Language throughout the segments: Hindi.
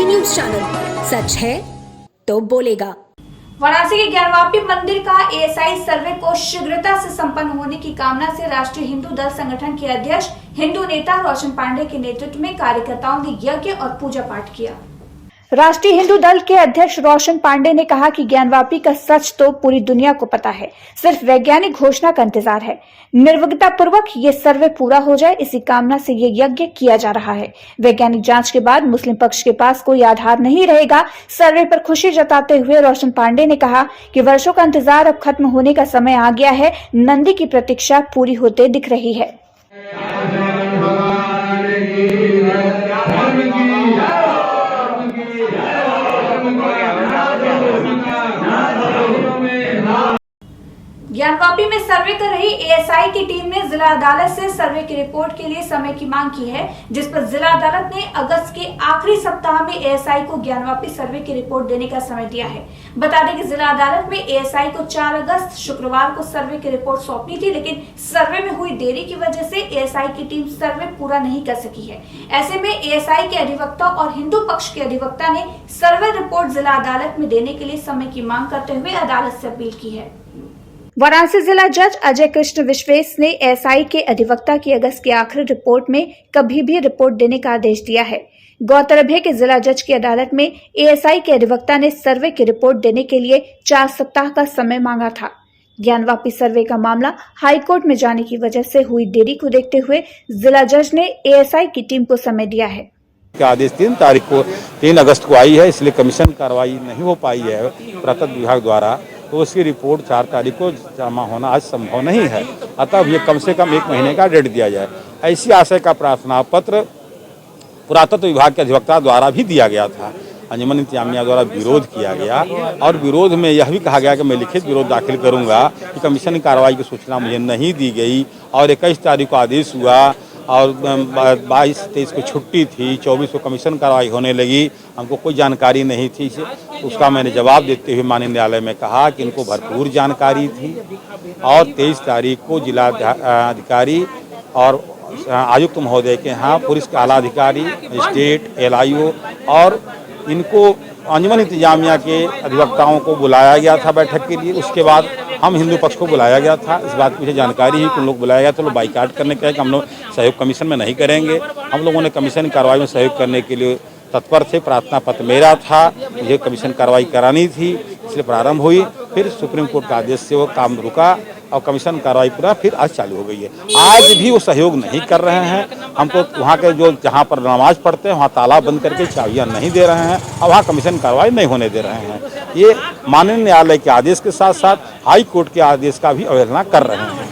जी न्यूज चैनल, सच है तो बोलेगा। वाराणसी के ज्ञानवापी मंदिर का एएसआई सर्वे को शीघ्रता से संपन्न होने की कामना से राष्ट्रीय हिंदू दल संगठन के अध्यक्ष हिंदू नेता रोशन पांडे के नेतृत्व में कार्यकर्ताओं ने यज्ञ और पूजा पाठ किया। राष्ट्रीय हिंदू दल के अध्यक्ष रोशन पांडे ने कहा कि ज्ञानवापी का सच तो पूरी दुनिया को पता है, सिर्फ वैज्ञानिक घोषणा का इंतजार है। निर्विघ्नता पूर्वक ये सर्वे पूरा हो जाए, इसी कामना से ये यज्ञ किया जा रहा है। वैज्ञानिक जांच के बाद मुस्लिम पक्ष के पास कोई आधार नहीं रहेगा। सर्वे पर खुशी जताते हुए रोशन पांडे ने कहा कि वर्षों का इंतजार अब खत्म होने का समय आ गया है। नंदी की प्रतीक्षा पूरी होते दिख रही है। ज्ञानवापी में सर्वे कर रही एएसआई की टीम ने जिला अदालत से सर्वे की रिपोर्ट के लिए समय की मांग की है, जिस पर जिला अदालत ने अगस्त के आखिरी सप्ताह में एएसआई को ज्ञानवापी सर्वे की रिपोर्ट देने का समय दिया है। बता दें कि जिला अदालत में एएसआई को 4 अगस्त शुक्रवार को सर्वे की रिपोर्ट सौंपनी थी, लेकिन सर्वे में हुई देरी की वजह से एएसआई की टीम सर्वे पूरा नहीं कर सकी है। ऐसे में एएसआई के अधिवक्ता और हिंदू पक्ष के अधिवक्ता ने सर्वे रिपोर्ट जिला अदालत में देने के लिए समय की मांग करते हुए अदालत से अपील की है। वाराणसी जिला जज अजय कृष्ण विश्वेश ने एएसआई के अधिवक्ता की अगस्त की आखिरी रिपोर्ट में कभी भी रिपोर्ट देने का आदेश दिया है। गौरतलब है कि जिला जज की अदालत में एएसआई के अधिवक्ता ने सर्वे की रिपोर्ट देने के लिए 4 सप्ताह का समय मांगा था। ज्ञानवापी सर्वे का मामला हाईकोर्ट में जाने की वजह से हुई देरी को देखते हुए जिला जज ने एएसआई की टीम को समय दिया है। आदेश 3 अगस्त को आई है, इसलिए कमीशन कार्रवाई नहीं हो पाई है पुरातत्व विभाग द्वारा, तो उसकी रिपोर्ट 4 तारीख को जमा होना आज संभव नहीं है। अतः ये कम से कम 1 महीने का डेट दिया जाए, ऐसी आशय का प्रार्थना पत्र पुरातत्व विभाग के अधिवक्ता द्वारा भी दिया गया था। अंजुमन इंतजामिया द्वारा विरोध किया गया और विरोध में यह भी कहा गया कि मैं लिखित विरोध दाखिल करूंगा कि कमीशन कार्रवाई की सूचना मुझे नहीं दी गई और 21 तारीख को आदेश हुआ और 22-23 को छुट्टी थी, 24 को कमीशन कार्रवाई होने लगी, हमको कोई जानकारी नहीं थी। उसका मैंने जवाब देते हुए माननीय न्यायालय में कहा कि इनको भरपूर जानकारी थी और 23 तारीख को जिला अधिकारी और आयुक्त महोदय के यहाँ पुलिस के आला अधिकारी, स्टेट, LIO और इनको अंजुमन इंतजामिया के अधिवक्ताओं को बुलाया गया था बैठक के लिए। उसके बाद हम हिंदू पक्ष को बुलाया गया था। इस बात की मुझे जानकारी है कि उन लोग बुलाया गया तो लोग बाइकाट करने के हम लोग सहयोग कमीशन में नहीं करेंगे। हम लोगों ने कमीशन कार्रवाई में सहयोग करने के लिए तत्पर थे। प्रार्थना पत्र मेरा था, मुझे कमीशन कार्रवाई करानी थी, इसलिए प्रारंभ हुई। फिर सुप्रीम कोर्ट का आदेश से वो काम रुका और कमीशन कार्रवाई पूरा फिर आज चालू हो गई है। आज भी वो सहयोग नहीं कर रहे हैं हमको। वहाँ के जो जहाँ पर नमाज पढ़ते हैं वहाँ ताला बंद करके चाबियाँ नहीं दे रहे हैं और वहाँ कमीशन कार्रवाई नहीं होने दे रहे हैं। ये माननीय न्यायालय के आदेश के साथ साथ हाई कोर्ट के आदेश का भी अवहेलना कर रहे हैं।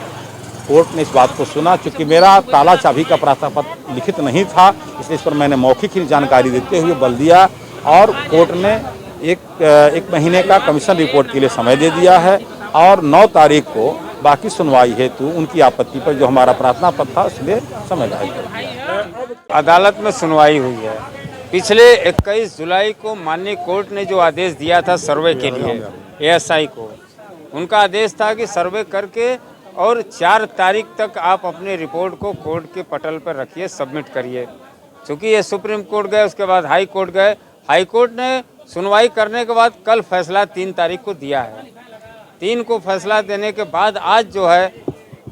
कोर्ट ने इस बात को सुना, चूँकि मेरा ताला चाबी का प्रार्थना पत्र लिखित नहीं था, इसलिए इस पर मैंने मौखिक ही जानकारी देते हुए बल दिया और कोर्ट ने एक महीने का कमीशन रिपोर्ट के लिए समय दे दिया है और 9 तारीख को बाकी सुनवाई हेतु उनकी आपत्ति पर जो हमारा प्रार्थना पत्र था इसलिए समय जारी कर दिया। अदालत में सुनवाई हुई है। पिछले 21 जुलाई को माननीय कोर्ट ने जो आदेश दिया था सर्वे के लिए एएसआई को, उनका आदेश था कि सर्वे करके और 4 तारीख तक आप अपने रिपोर्ट को कोर्ट के पटल पर रखिए, सबमिट करिए। चूँकि ये सुप्रीम कोर्ट गए, उसके बाद हाई कोर्ट गए। हाई कोर्ट ने सुनवाई करने के बाद कल फैसला 3 तारीख को दिया है। 3 को फैसला देने के बाद आज जो है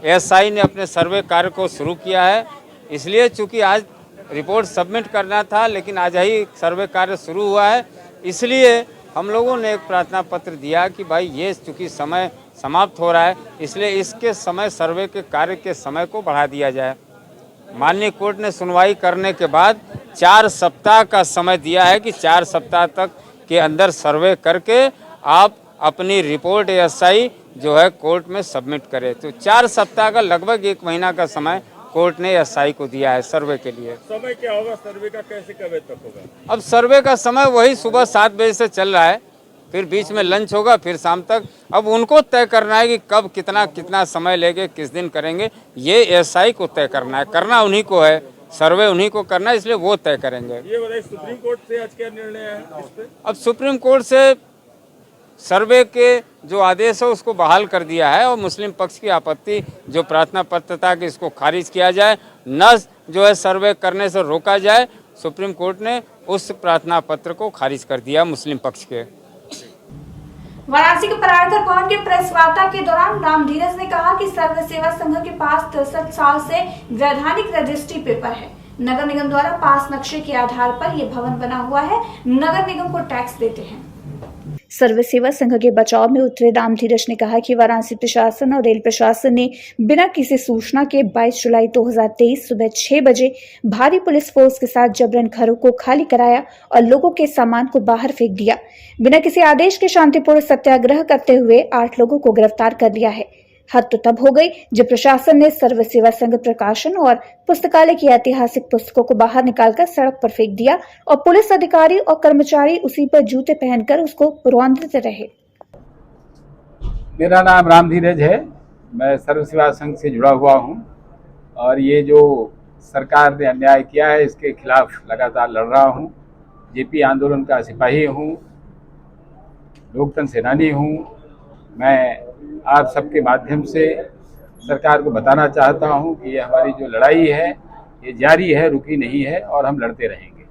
एएसआई ने अपने सर्वे कार्य को शुरू किया है। इसलिए चूँकि आज रिपोर्ट सबमिट करना था, लेकिन आज ही सर्वे कार्य शुरू हुआ है, इसलिए हम लोगों ने एक प्रार्थना पत्र दिया कि भाई ये चूँकि समय समाप्त हो रहा है, इसलिए इसके समय सर्वे के कार्य के समय को बढ़ा दिया जाए। माननीय कोर्ट ने सुनवाई करने के बाद 4 सप्ताह का समय दिया है कि 4 सप्ताह तक के अंदर सर्वे करके आप अपनी रिपोर्ट एएसआई जो है कोर्ट में सबमिट करें। तो 4 सप्ताह का लगभग 1 महीना का समय कोर्ट ने एएसआई को दिया है सर्वे के लिए। समय क्या होगा सर्वे का, कैसे कब तक होगा? अब सर्वे का समय वही सुबह 7 बजे से चल रहा है, फिर बीच में लंच होगा, फिर शाम तक। अब उनको तय करना है कि कब कितना समय लेंगे, किस दिन करेंगे, ये एएसआई को तय करना है। करना उन्हीं को है, सर्वे उन्हीं को करना है, इसलिए वो तय करेंगे। ये बताइए सुप्रीम कोर्ट से आज क्या निर्णय है इस पे? अब सुप्रीम कोर्ट से सर्वे के जो आदेश है उसको बहाल कर दिया है और मुस्लिम पक्ष की आपत्ति जो प्रार्थना पत्र था कि इसको खारिज किया जाए, न जो है सर्वे करने से रोका जाए, सुप्रीम कोर्ट ने उस प्रार्थना पत्र को खारिज कर दिया मुस्लिम पक्ष के। वाराणसी के परायकर भवन के प्रेस वार्ता के दौरान राम धीरज ने कहा कि सर्व सेवा संघ के पास 63 साल से वैधानिक रजिस्ट्री पेपर है। नगर निगम द्वारा पास नक्शे के आधार पर यह भवन बना हुआ है। नगर निगम को टैक्स देते हैं। सर्व सेवा संघ के बचाव में उतरे राम धीरज ने कहा कि वाराणसी प्रशासन और रेल प्रशासन ने बिना किसी सूचना के 22 जुलाई 2023 सुबह 6 बजे भारी पुलिस फोर्स के साथ जबरन घरों को खाली कराया और लोगों के सामान को बाहर फेंक दिया। बिना किसी आदेश के शांतिपूर्ण सत्याग्रह करते हुए 8 लोगों को गिरफ्तार कर लिया है। हद तो तब हो गई जब प्रशासन ने सर्व सेवा संघ प्रकाशन और पुस्तकालय की ऐतिहासिक पुस्तकों को बाहर निकालकर सड़क पर फेंक दिया और पुलिस अधिकारी और कर्मचारी उसी पर जूते पहनकर उसको पुरवाते रहे। मेरा नाम राम धीरज है। मैं सर्व सेवा संघ से जुड़ा हुआ हूं और ये जो सरकार ने अन्याय किया है इसके खिलाफ लगातार लड़ रहा हूं। जेपी आंदोलन का सिपाही हूं, लोकतंत्र सेनानी हूं। मैं आप सबके माध्यम से सरकार को बताना चाहता हूं कि ये हमारी जो लड़ाई है ये जारी है, रुकी नहीं है और हम लड़ते रहेंगे।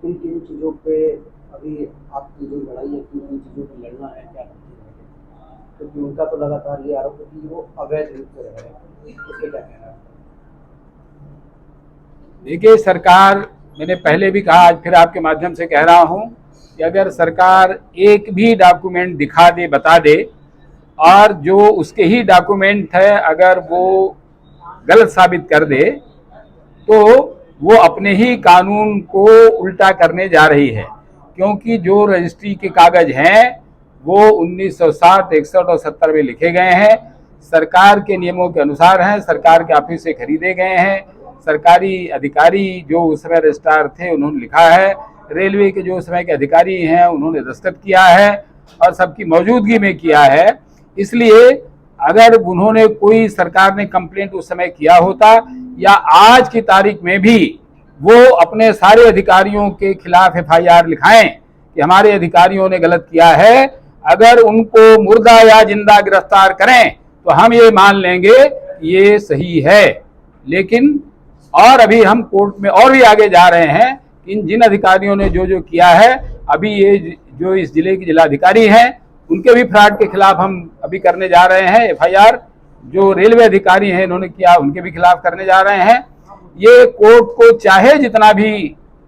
किन किन चीज़ों पे अभी आपकी जो लड़ाई है, किन किन चीज़ों पे लड़ना है, क्या क्योंकि उनका तो लगातार ये आरोप है कि वो अवैध रूप से रह रहे हैं, इसके क्या कहना है? देखिए, सरकार, मैंने पहले भी कहा, आज फिर आपके माध्यम से कह रहा हूं कि अगर सरकार एक भी डॉक्यूमेंट दिखा दे, बता दे और जो उसके ही डॉक्यूमेंट है अगर वो गलत साबित कर दे तो वो अपने ही कानून को उल्टा करने जा रही है। क्योंकि जो रजिस्ट्री के कागज हैं वो 1960, 61 और 70 में लिखे गए हैं, सरकार के नियमों के अनुसार हैं, सरकार के ऑफिस से खरीदे गए हैं, सरकारी अधिकारी जो उस समय रजिस्ट्रार थे उन्होंने लिखा है, रेलवे के जो उस समय के अधिकारी हैं उन्होंने दस्तखत किया है और सबकी मौजूदगी में किया है। इसलिए अगर उन्होंने कोई, सरकार ने कंप्लेंट उस समय किया होता या आज की तारीख में भी वो अपने सारे अधिकारियों के खिलाफ FIR लिखाएं कि हमारे अधिकारियों ने गलत किया है, अगर उनको मुर्दा या जिंदा गिरफ्तार करें तो हम ये मान लेंगे ये सही है। लेकिन और अभी हम कोर्ट में और भी आगे जा रहे हैं कि जिन अधिकारियों ने जो जो किया है, अभी ये जो इस जिले के जिलाधिकारी हैं उनके भी फ्रॉड के खिलाफ हम अभी करने जा रहे हैं FIR। जो रेलवे अधिकारी हैं इन्होंने किया उनके भी खिलाफ करने जा रहे हैं। ये कोर्ट को चाहे जितना भी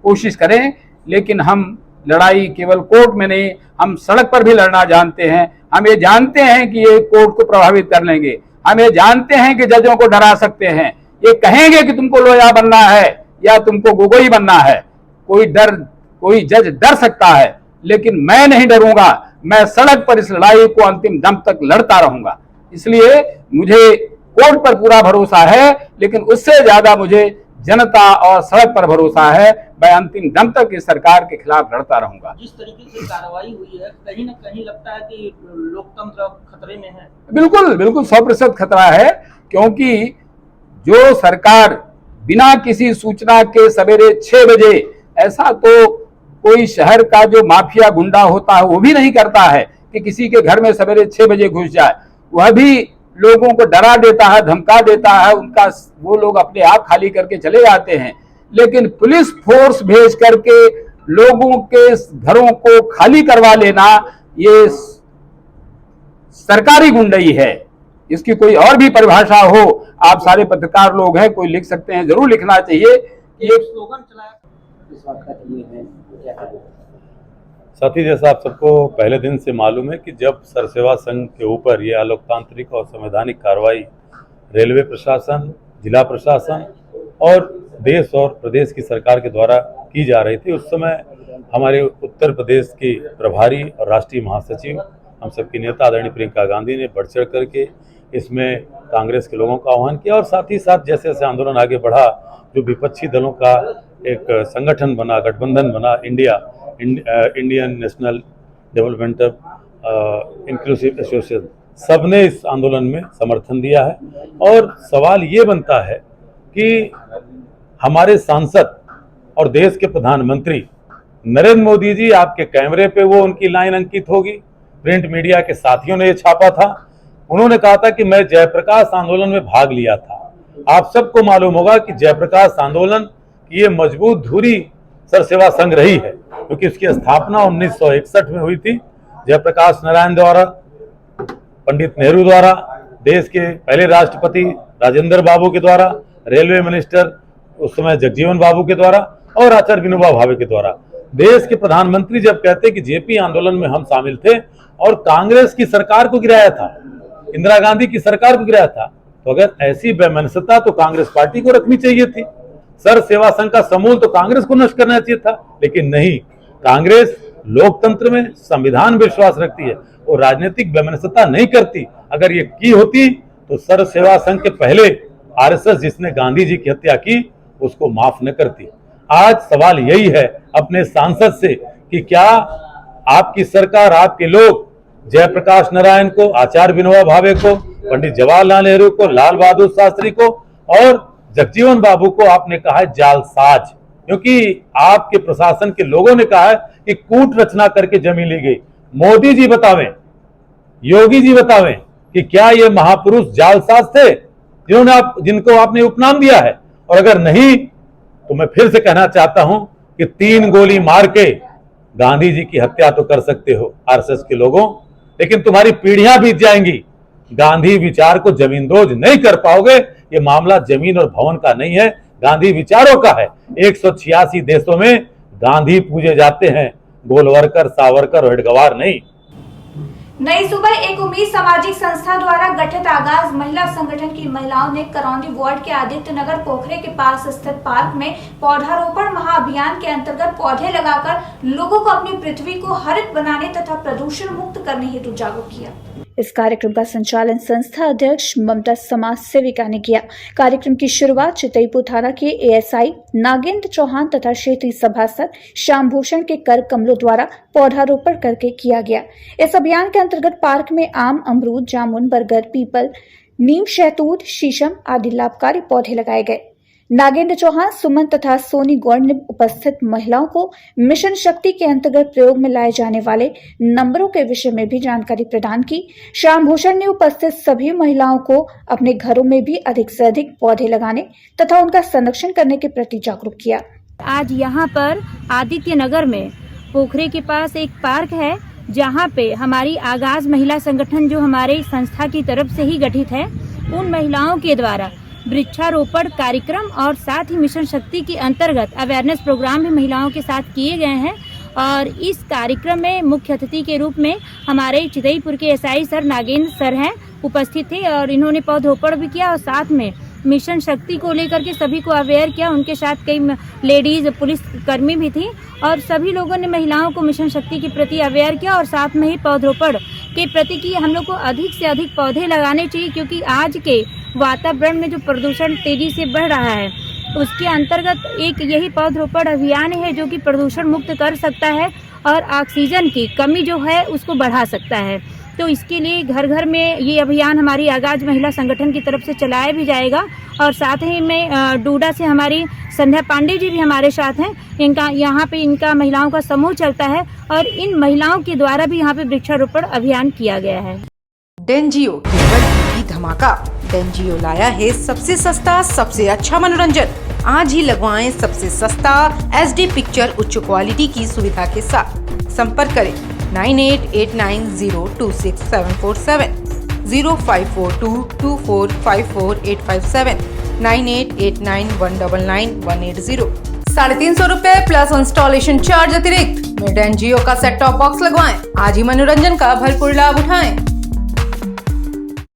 कोशिश करें, लेकिन हम लड़ाई केवल कोर्ट में नहीं, हम सड़क पर भी लड़ना जानते हैं। हम ये जानते हैं कि ये कोर्ट को प्रभावित कर लेंगे, हम ये जानते हैं कि जजों को डरा सकते हैं, ये कहेंगे कि तुमको लोया बनना है या तुमको गोगोई बनना है। कोई जज डर सकता है, लेकिन मैं नहीं डरूंगा। मैं सड़क पर इस लड़ाई को अंतिम दम तक लड़ता रहूंगा। इसलिए मुझे कोर्ट पर पूरा भरोसा है, लेकिन उससे ज्यादा मुझे जनता और सड़क पर भरोसा है। मैं अंतिम दम तक इस सरकार के खिलाफ लड़ता रहूंगा। जिस तरीके से कार्रवाई हुई है, कहीं न कहीं लगता है कि लोकतंत्र खतरे में है। बिल्कुल बिल्कुल 100% खतरा है, क्योंकि जो सरकार बिना किसी सूचना के सवेरे 6 बजे, ऐसा तो कोई शहर का जो माफिया गुंडा होता है वो भी नहीं करता है कि किसी के घर में सवेरे 6 बजे घुस जाए। वह भी लोगों को डरा देता है, धमका देता है, उनका वो लोग अपने आप खाली करके चले जाते हैं। लेकिन पुलिस फोर्स भेज करके लोगों के घरों को खाली करवा लेना, ये सरकारी गुंडई है। इसकी कोई और भी परिभाषा हो, आप सारे पत्रकार लोग हैं, कोई लिख सकते हैं, जरूर लिखना चाहिए। ये स्लोगन चलाया इस बात का है, क्या करें? साथी, जैसा आप सबको पहले दिन से मालूम है कि जब सरसेवा संघ के ऊपर ये अलोकतांत्रिक और संवैधानिक कार्रवाई रेलवे प्रशासन, जिला प्रशासन और देश और प्रदेश की सरकार के द्वारा की जा रही थी, उस समय हमारे उत्तर प्रदेश की प्रभारी और राष्ट्रीय महासचिव, हम सबकी नेता आदरणीय प्रियंका गांधी ने बढ़ चढ़ करके इसमें कांग्रेस के लोगों का आह्वान किया और साथ ही साथ जैसे जैसे आंदोलन आगे बढ़ा, जो विपक्षी दलों का एक संगठन बना, गठबंधन बना, Indian national developmental inclusive association, सबने इस आंदोलन में समर्थन दिया है। और सवाल ये बनता है कि हमारे सांसद और देश के प्रधानमंत्री नरेंद्र मोदी जी, आपके कैमरे पे वो उनकी लाइन अंकित होगी। प्रिंट मीडिया के साथियों ने ये छापा था, उन्होंने कहा था कि मैं जयप्रकाश आंदोलन में भाग लिया था। आप सबको मालूम होगा कि जयप्रकाश आंदोलन ये मजबूत धुरी सर सेवा संघ रही है, क्योंकि उसकी स्थापना 1961 में हुई थी जयप्रकाश नारायण द्वारा, पंडित नेहरू द्वारा, देश के पहले राष्ट्रपति राजेंद्र बाबू के द्वारा, रेलवे मिनिस्टर उस समय जगजीवन बाबू के द्वारा और आचार्य विनोबा भावे के द्वारा। देश के प्रधानमंत्री जब कहते कि जेपी आंदोलन में हम शामिल थे और कांग्रेस की सरकार को गिराया था, इंदिरा गांधी की सरकार को गिराया था, तो अगर ऐसी बेमनसता तो कांग्रेस पार्टी को रखनी चाहिए थी। सर सेवा संघ का समूल तो कांग्रेस को नष्ट करना चाहिए था, लेकिन नहीं, कांग्रेस लोकतंत्र में संविधान विश्वास रखती है, वो राजनीतिक बेमनसता नहीं करती। अगर ये की होती तो सर सेवा संघ के पहले आरएसएस जिसने गांधी जी की हत्या की उसको माफ न करती। आज सवाल यही है अपने सांसद से कि क्या आपकी सरकार, आपके लोग जयप्रकाश नारायण को, आचार्य विनोबा भावे को, पंडित जवाहरलाल नेहरू को, लाल बहादुर शास्त्री को और जगजीवन बाबू को आपने कहा है जालसाज, क्योंकि आपके प्रशासन के लोगों ने कहा है कि कूट रचना करके जमीन ली गई। मोदी जी बतावें, योगी जी बतावें कि क्या ये महापुरुष जालसाज थे जिनको आपने उपनाम दिया है? और अगर नहीं तो मैं फिर से कहना चाहता हूं कि 3 गोली मार के गांधी जी की हत्या तो कर सकते हो आरएसएस के लोगों, लेकिन तुम्हारी पीढ़ियां बीत जाएंगी, गांधी विचार को जमींदोज नहीं कर पाओगे। ये मामला जमीन और भवन का नहीं है, गांधी विचारों का है। 186 देशों में गांधी पूजे जाते हैं, गोलवरकर, सावरकर और हेडगवार नहीं। नई सुबह एक उम्मीद सामाजिक संस्था द्वारा गठित आगाज महिला संगठन की महिलाओं ने करौंदी वार्ड के आदित्य नगर पोखरे के पास स्थित पार्क में पौधारोपण महाअभियान के अंतर्गत पौधे लगाकर लोगों को अपनी पृथ्वी को हरित बनाने तथा प्रदूषण मुक्त करने हेतु जागरूक किया। इस कार्यक्रम का संचालन संस्था अध्यक्ष ममता समाज सेविका ने किया। कार्यक्रम की शुरुआत चितईपुर थाना के एएसआई नागेंद्र चौहान तथा क्षेत्रीय सभासद श्यामभूषण के कर कमलों द्वारा पौधारोपण करके किया गया। इस अभियान के अंतर्गत पार्क में आम, अमरूद, जामुन, बरगद, पीपल, नीम, शहतूत, शीशम आदि लाभकारी पौधे लगाए गए। नागेंद्र चौहान, सुमन तथा सोनी गौड़ ने उपस्थित महिलाओं को मिशन शक्ति के अंतर्गत प्रयोग में लाए जाने वाले नंबरों के विषय में भी जानकारी प्रदान की। श्यामभूषण ने उपस्थित सभी महिलाओं को अपने घरों में भी अधिक से अधिक पौधे लगाने तथा उनका संरक्षण करने के प्रति जागरूक किया। आज यहाँ पर आदित्य नगर में पोखरे के पास एक पार्क है, जहाँ पे हमारी आगाज महिला संगठन जो हमारे संस्था की तरफ से ही गठित है, उन महिलाओं के द्वारा वृक्षारोपण कार्यक्रम और साथ ही मिशन शक्ति के अंतर्गत अवेयरनेस प्रोग्राम भी महिलाओं के साथ किए गए हैं। और इस कार्यक्रम में मुख्य अतिथि के रूप में हमारे चितईपुर के एसआई सर नागेंद्र सर हैं, उपस्थित थे और इन्होंने पौधरोपण भी किया और साथ में मिशन शक्ति को लेकर के सभी को अवेयर किया। उनके साथ कई लेडीज पुलिस कर्मी भी थी और सभी लोगों ने महिलाओं को मिशन शक्ति के प्रति अवेयर किया और साथ में ही पौधरोपण के प्रति कि हम लोग को अधिक से अधिक पौधे लगाने चाहिए, क्योंकि आज के वातावरण में जो प्रदूषण तेजी से बढ़ रहा है उसके अंतर्गत एक यही पौधरोपण अभियान है जो कि प्रदूषण मुक्त कर सकता है और ऑक्सीजन की कमी जो है उसको बढ़ा सकता है। तो इसके लिए घर घर में ये अभियान हमारी आगाज महिला संगठन की तरफ से चलाया भी जाएगा और साथ ही में डूडा से हमारी संध्या पांडे जी भी हमारे साथ हैं। इनका यहाँ पे इनका महिलाओं का समूह चलता है और इन महिलाओं के द्वारा भी यहाँ पे वृक्षारोपण अभियान किया गया है। डेंजियो केवल टीवी धमाका। डेंजियो लाया है सबसे सस्ता सबसे अच्छा मनोरंजन। आज ही लगवाएं सबसे सस्ता HD पिक्चर उच्च क्वालिटी की सुविधा के साथ। संपर्क करें 9889026747, 054224548557, 9889199180। 350 रुपए प्लस इंस्टॉलेशन चार्ज अतिरिक्त में डेंजियो का सेट टॉप बॉक्स लगवाएं। आज ही मनोरंजन का भरपूर लाभ उठाएं।